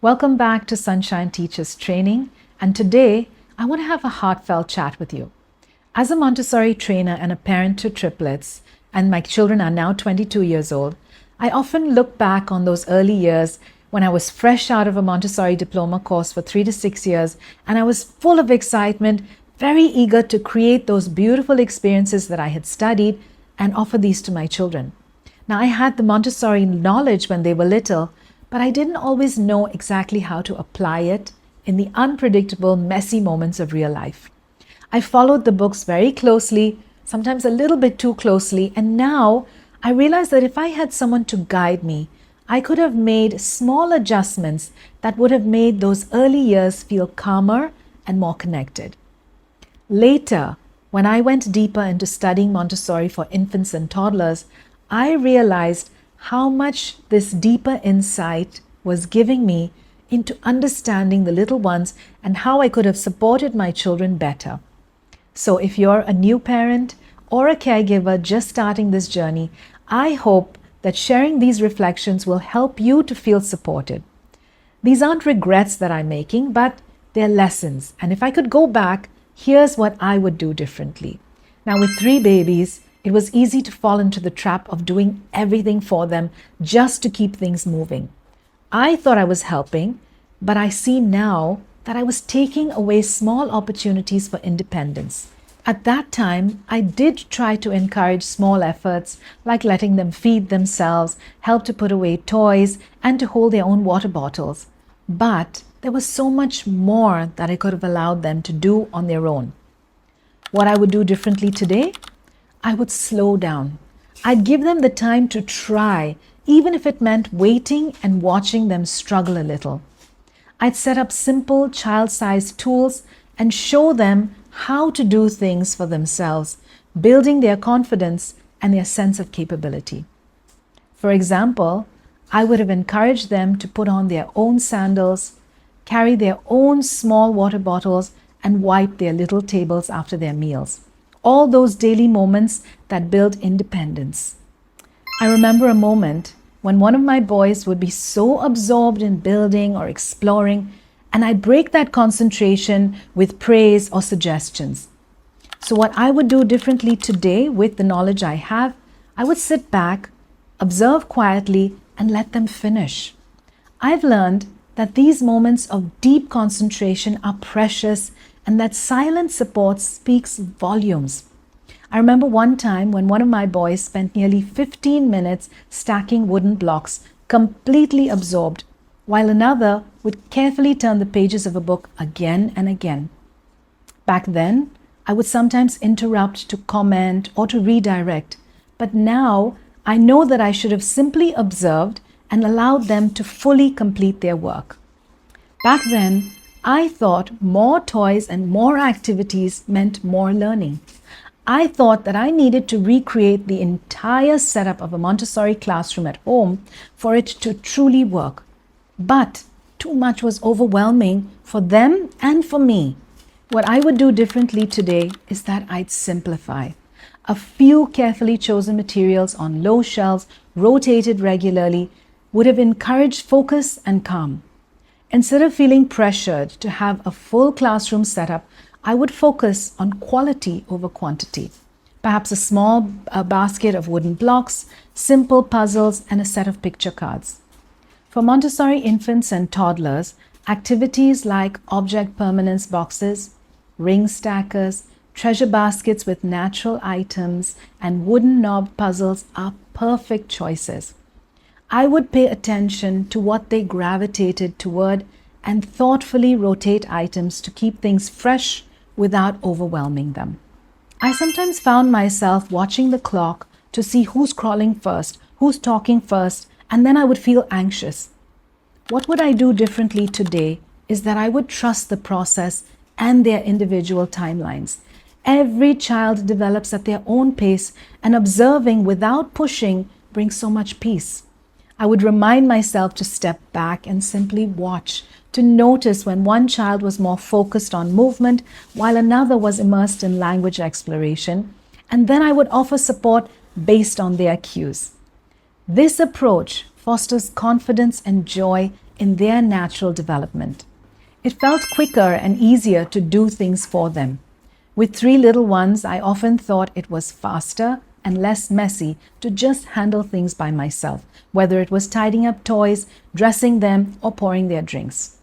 Welcome back to Sunshine Teachers Training, and today I want to have a heartfelt chat with you. As a Montessori trainer and a parent to triplets, and my children are now 22 years old, I often look back on those early years when I was fresh out of a Montessori diploma course for 3 to 6 years, and I was full of excitement, very eager to create those beautiful experiences that I had studied and offer these to my children. Now, I had the Montessori knowledge when they were little, but I didn't always know exactly how to apply it in the unpredictable, messy moments of real life. I followed the books very closely, sometimes a little bit too closely, and now I realize that if I had someone to guide me, I could have made small adjustments that would have made those early years feel calmer and more connected. Later, when I went deeper into studying Montessori for infants and toddlers, I realized how much this deeper insight was giving me into understanding the little ones and how I could have supported my children better. So if you're a new parent or a caregiver just starting this journey, I hope that sharing these reflections will help you to feel supported. These aren't regrets that I'm making, but they're lessons. And if I could go back, here's what I would do differently. Now, with 3 babies, it was easy to fall into the trap of doing everything for them just to keep things moving. I thought I was helping, but I see now that I was taking away small opportunities for independence. At that time, I did try to encourage small efforts like letting them feed themselves, help to put away toys, and to hold their own water bottles. But there was so much more that I could have allowed them to do on their own. What I would do differently today? I would slow down. I'd give them the time to try, even if it meant waiting and watching them struggle a little. I'd set up simple child-sized tools and show them how to do things for themselves, building their confidence and their sense of capability. For example, I would have encouraged them to put on their own sandals, carry their own small water bottles, and wipe their little tables after their meals. All those daily moments that build independence. I remember a moment when one of my boys would be so absorbed in building or exploring, and I'd break that concentration with praise or suggestions. So what I would do differently today with the knowledge I have, I would sit back, observe quietly, and let them finish. I've learned that these moments of deep concentration are precious and that silent support speaks volumes. I remember one time when one of my boys spent nearly 15 minutes stacking wooden blocks, completely absorbed, while another would carefully turn the pages of a book again and again. Back then, I would sometimes interrupt to comment or to redirect, but now I know that I should have simply observed and allowed them to fully complete their work. Back then, I thought more toys and more activities meant more learning. I thought that I needed to recreate the entire setup of a Montessori classroom at home for it to truly work. But too much was overwhelming for them and for me. What I would do differently today is that I'd simplify. A few carefully chosen materials on low shelves, rotated regularly, would have encouraged focus and calm. Instead of feeling pressured to have a full classroom setup, I would focus on quality over quantity. Perhaps a small basket of wooden blocks, simple puzzles, and a set of picture cards. For Montessori infants and toddlers, activities like object permanence boxes, ring stackers, treasure baskets with natural items, and wooden knob puzzles are perfect choices. I would pay attention to what they gravitated toward and thoughtfully rotate items to keep things fresh without overwhelming them. I sometimes found myself watching the clock to see who's crawling first, who's talking first, and then I would feel anxious. What would I do differently today is that I would trust the process and their individual timelines. Every child develops at their own pace, and observing without pushing brings so much peace. I would remind myself to step back and simply watch, to notice when one child was more focused on movement while another was immersed in language exploration, and then I would offer support based on their cues. This approach fosters confidence and joy in their natural development. It felt quicker and easier to do things for them. With 3 little ones, I often thought it was faster and less messy to just handle things by myself, whether it was tidying up toys, dressing them, or pouring their drinks.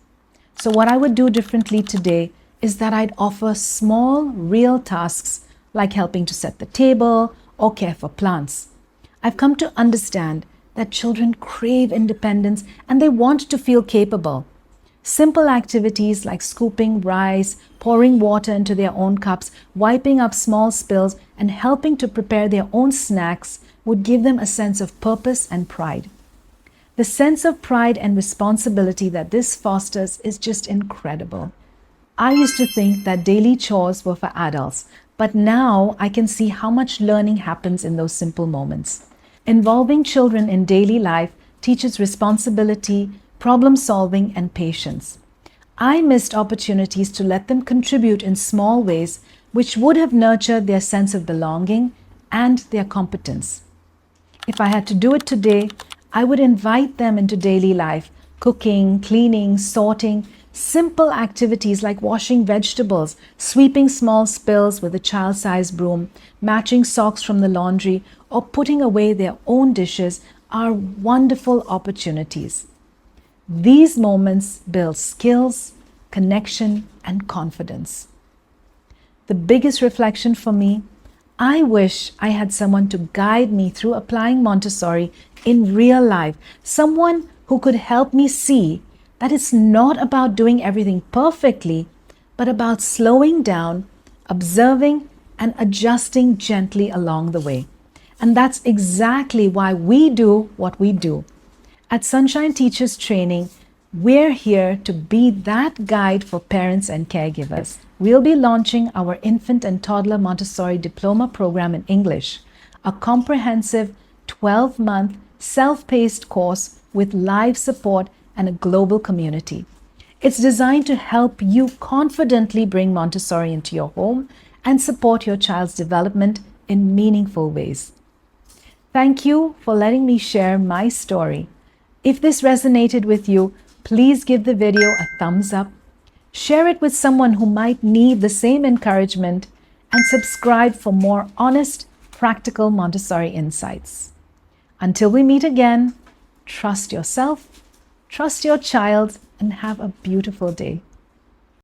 So what I would do differently today is that I'd offer small, real tasks like helping to set the table or care for plants. I've come to understand that children crave independence and they want to feel capable. Simple activities like scooping rice, pouring water into their own cups, wiping up small spills, and helping to prepare their own snacks would give them a sense of purpose and pride. The sense of pride and responsibility that this fosters is just incredible. I used to think that daily chores were for adults, but now I can see how much learning happens in those simple moments. Involving children in daily life teaches responsibility, problem solving, and patience. I missed opportunities to let them contribute in small ways which would have nurtured their sense of belonging and their competence. If I had to do it today, I would invite them into daily life, cooking, cleaning, sorting, simple activities like washing vegetables, sweeping small spills with a child-sized broom, matching socks from the laundry, or putting away their own dishes are wonderful opportunities. These moments build skills, connection, and confidence. The biggest reflection for me, I wish I had someone to guide me through applying Montessori in real life, someone who could help me see that it's not about doing everything perfectly, but about slowing down, observing, and adjusting gently along the way. And that's exactly why we do what we do. At Sunshine Teachers Training, we're here to be that guide for parents and caregivers. We'll be launching our Infant and Toddler Montessori Diploma Program in English, a comprehensive 12-month self-paced course with live support and a global community. It's designed to help you confidently bring Montessori into your home and support your child's development in meaningful ways. Thank you for letting me share my story. If this resonated with you, please give the video a thumbs up, share it with someone who might need the same encouragement, and subscribe for more honest, practical Montessori insights. Until we meet again, trust yourself, trust your child, and have a beautiful day.